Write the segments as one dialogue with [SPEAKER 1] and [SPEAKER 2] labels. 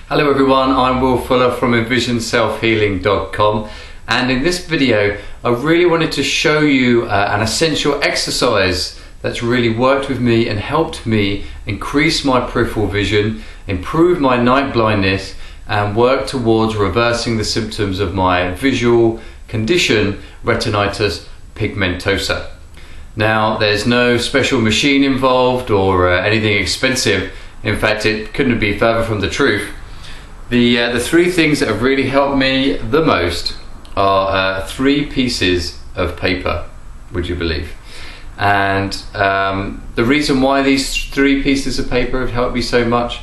[SPEAKER 1] Hello everyone, I'm Will Fuller from envisionselfhealing.com, and in this video I really wanted to show you an essential exercise that's really worked with me and helped me increase my peripheral vision, improve my night blindness and work towards reversing the symptoms of my visual condition, retinitis pigmentosa. Now, there's no special machine involved or anything expensive. In fact, it couldn't be further from the truth. The three things that have really helped me the most are three pieces of paper, would you believe? And the reason why these three pieces of paper have helped me so much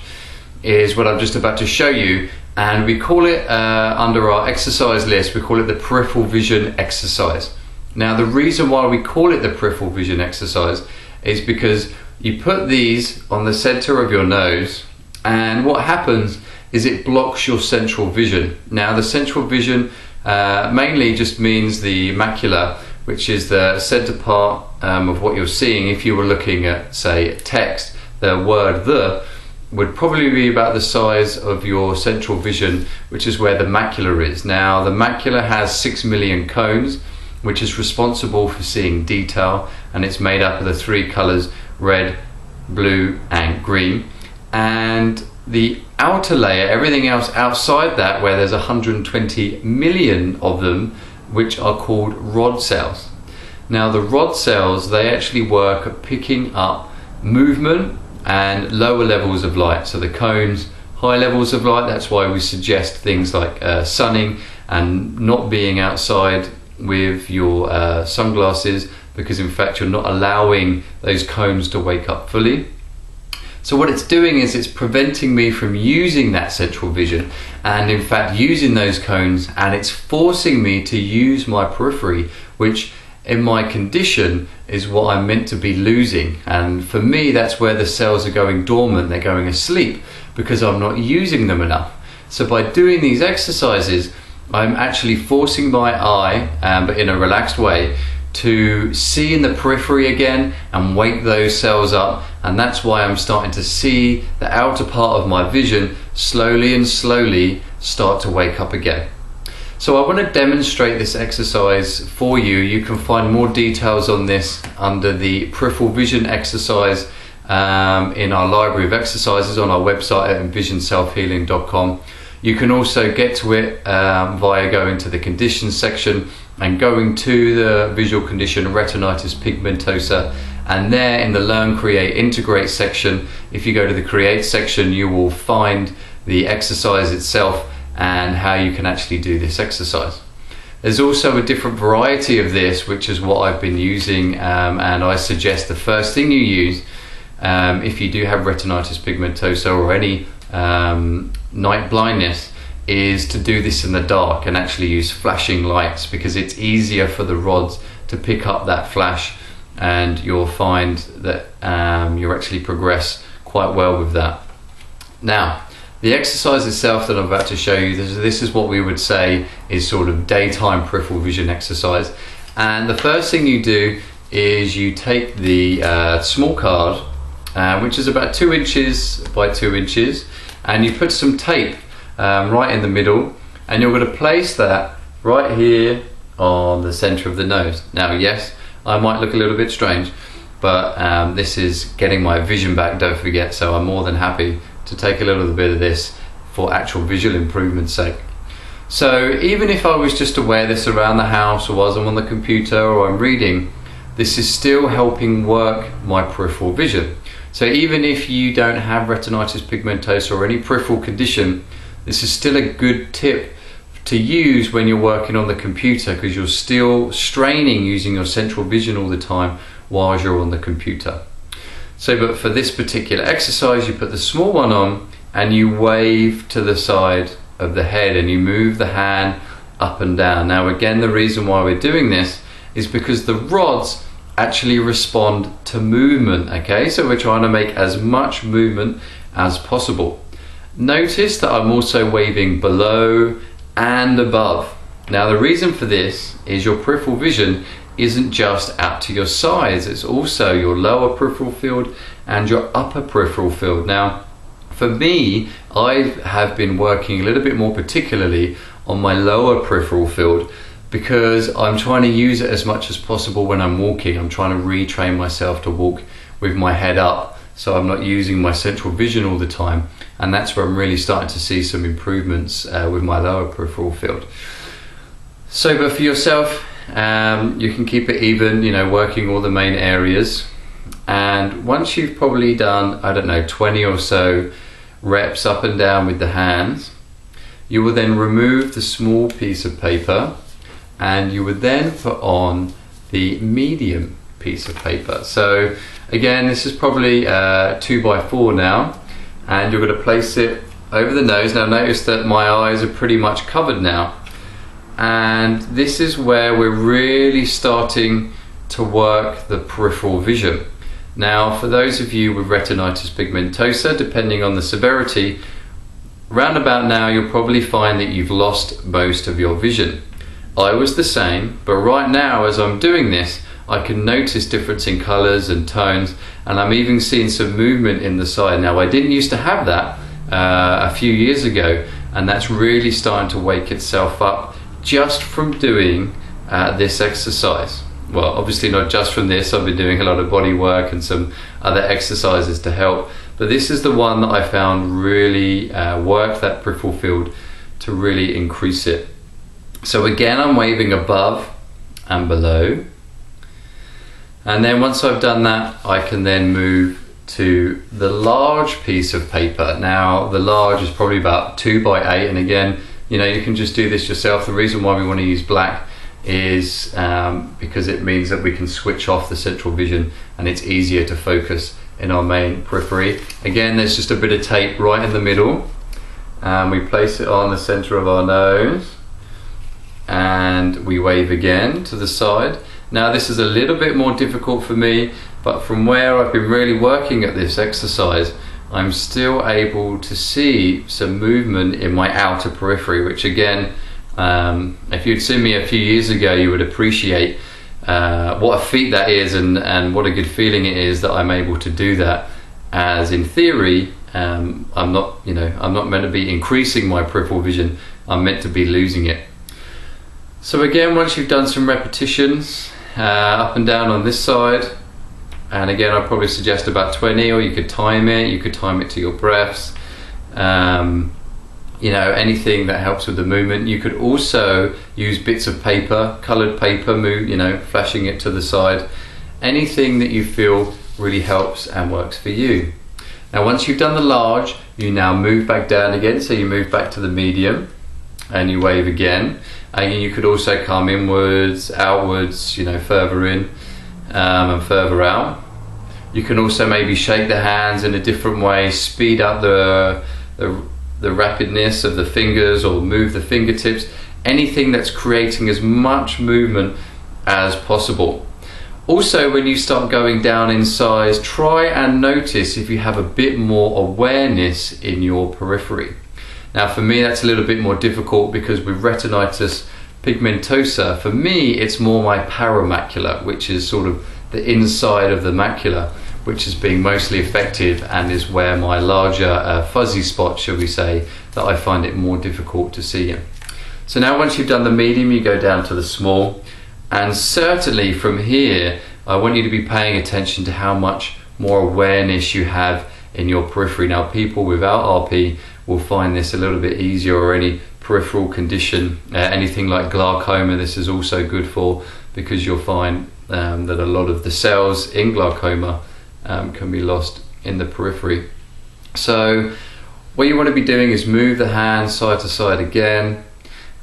[SPEAKER 1] is what I'm just about to show you, and we call it under our exercise list, we call it the peripheral vision exercise. Now, the reason why we call it the peripheral vision exercise is because you put these on the center of your nose, and what happens is it blocks your central vision. Now, the central vision mainly just means the macula, which is the center part of what you're seeing. If you were looking at, say, text, the word "the" would probably be about the size of your central vision, which is where the macula is. Now, the macula has 6 million cones, which is responsible for seeing detail, and it's made up of the three colors red, blue and green. And the outer layer, everything else outside that, where there's 120 million of them, which are called rod cells. Now, the rod cells, they actually work at picking up movement and lower levels of light. So the cones, high levels of light, that's why we suggest things like sunning and not being outside with your sunglasses, because in fact you're not allowing those cones to wake up fully. So what it's doing is it's preventing me from using that central vision and in fact using those cones, and it's forcing me to use my periphery, which in my condition is what I'm meant to be losing. And for me, that's where the cells are going dormant, they're going asleep because I'm not using them enough. So by doing these exercises, I'm actually forcing my eye, but in a relaxed way, to see in the periphery again and wake those cells up, and that's why I'm starting to see the outer part of my vision slowly and slowly start to wake up again. So I want to demonstrate this exercise for you. You can find more details on this under the peripheral vision exercise in our library of exercises on our website at envisionselfhealing.com. You can also get to it via going to the conditions section and going to the visual condition retinitis pigmentosa, and there in the Learn, Create, Integrate section, if you go to the Create section, you will find the exercise itself and how you can actually do this exercise. There's also a different variety of this, which is what I've been using, and I suggest the first thing you use if you do have retinitis pigmentosa or any night blindness is to do this in the dark and actually use flashing lights, because it's easier for the rods to pick up that flash, and you'll find that you actually progress quite well with that. Now, the exercise itself that I'm about to show you, this is what we would say is sort of daytime peripheral vision exercise. And the first thing you do is you take the small card, which is about 2 inches by 2 inches, and you put some tape right in the middle, and you're going to place that right here on the center of the nose. Now, yes, I might look a little bit strange, but this is getting my vision back, don't forget, so I'm more than happy to take a little bit of this for actual visual improvement's sake. So even if I was just to wear this around the house, or while I'm on the computer or I'm reading, this is still helping work my peripheral vision. So even if you don't have retinitis pigmentosa or any peripheral condition, this is still a good tip to use when you're working on the computer, because you're still straining using your central vision all the time while you're on the computer. So, but for this particular exercise, you put the small one on and you wave to the side of the head and you move the hand up and down. Now, again, the reason why we're doing this is because the rods actually respond to movement, okay? So we're trying to make as much movement as possible. Notice that I'm also waving below and above. Now, the reason for this is your peripheral vision isn't just out to your sides, it's also your lower peripheral field and your upper peripheral field. Now, For me, I have been working a little bit more particularly on my lower peripheral field, because I'm trying to use it as much as possible when I'm walking. I'm trying to retrain myself to walk with my head up, so I'm not using my central vision all the time, and that's where I'm really starting to see some improvements with my lower peripheral field. So, but for yourself, you can keep it even, you know, working all the main areas. And once you've probably done, I don't know, 20 or so reps up and down with the hands, you will then remove the small piece of paper, and you would then put on the medium piece of paper. So again, this is probably 2x4 now, and you're going to place it over the nose. Now notice that my eyes are pretty much covered now, and this is where we're really starting to work the peripheral vision. Now, for those of you with retinitis pigmentosa, depending on the severity, round about now you'll probably find that you've lost most of your vision. I was the same, but right now as I'm doing this, I can notice difference in colours and tones, and I'm even seeing some movement in the side. Now, I didn't used to have that a few years ago, and that's really starting to wake itself up just from doing this exercise. Well, obviously not just from this, I've been doing a lot of body work and some other exercises to help, but this is the one that I found really worked that peripheral field to really increase it. So again, I'm waving above and below, and then once I've done that, I can then move to the large piece of paper. Now, the large is probably about 2x8, and again, you know, you can just do this yourself. The reason why we want to use black is because it means that we can switch off the central vision and it's easier to focus in our main periphery. Again, there's just a bit of tape right in the middle, and we place it on the center of our nose, and we wave again to the side. Now, this is a little bit more difficult for me, but from where I've been really working at this exercise, I'm still able to see some movement in my outer periphery, which again, if you'd seen me a few years ago, you would appreciate what a feat that is, and what a good feeling it is that I'm able to do that. As in theory, I'm not meant to be increasing my peripheral vision, I'm meant to be losing it. So again, once you've done some repetitions up and down on this side, and again, I'd probably suggest about 20, or you could time it to your breaths. You know, anything that helps with the movement. You could also use bits of paper, colored paper, flashing it to the side. Anything that you feel really helps and works for you. Now, once you've done the large, you now move back down again. So you move back to the medium and you wave again. And you could also come inwards, outwards, further in and further out. You can also maybe shake the hands in a different way, speed up the rapidness of the fingers, or move the fingertips. Anything that's creating as much movement as possible. Also, when you start going down in size, try and notice if you have a bit more awareness in your periphery. Now, for me, that's a little bit more difficult because with retinitis pigmentosa, for me, it's more my paramacula, which is sort of the inside of the macula, which is being mostly affected, and is where my larger fuzzy spots, shall we say, that I find it more difficult to see in. So now, once you've done the medium, you go down to the small, and certainly from here, I want you to be paying attention to how much more awareness you have in your periphery. Now, people without RP will find this a little bit easier, or any peripheral condition, anything like glaucoma, this is also good for, because you'll find that a lot of the cells in glaucoma can be lost in the periphery. So what you want to be doing is move the hand side to side again,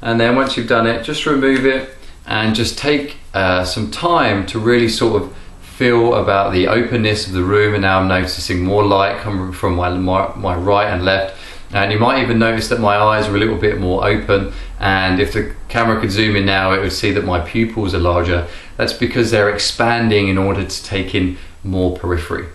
[SPEAKER 1] and then once you've done it, just remove it and just take some time to really sort of feel about the openness of the room. And now I'm noticing more light coming from my right and left, and you might even notice that my eyes are a little bit more open, and if the camera could zoom in now, it would see that my pupils are larger. That's because they're expanding in order to take in more periphery.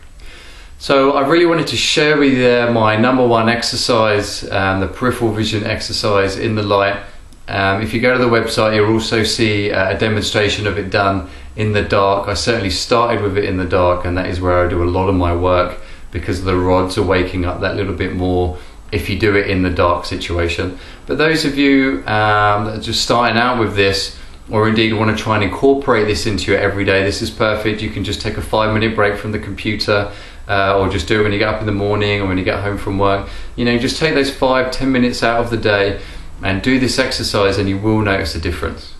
[SPEAKER 1] So I really wanted to share with you my number one exercise, the peripheral vision exercise in the light. If you go to the website, you'll also see a demonstration of it done in the dark. I certainly started with it in the dark, and that is where I do a lot of my work because the rods are waking up that little bit more if you do it in the dark situation. But those of you that are just starting out with this, or indeed want to try and incorporate this into your everyday, this is perfect. You can just take a 5-minute break from the computer, or just do it when you get up in the morning or when you get home from work. You know, just take those 5-10 minutes out of the day and do this exercise, and you will notice a difference.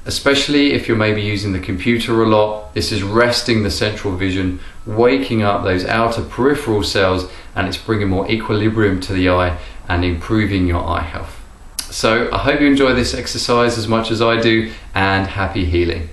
[SPEAKER 1] Especially if you're maybe using the computer a lot, this is resting the central vision, waking up those outer peripheral cells, and it's bringing more equilibrium to the eye and improving your eye health. So I hope you enjoy this exercise as much as I do, and happy healing.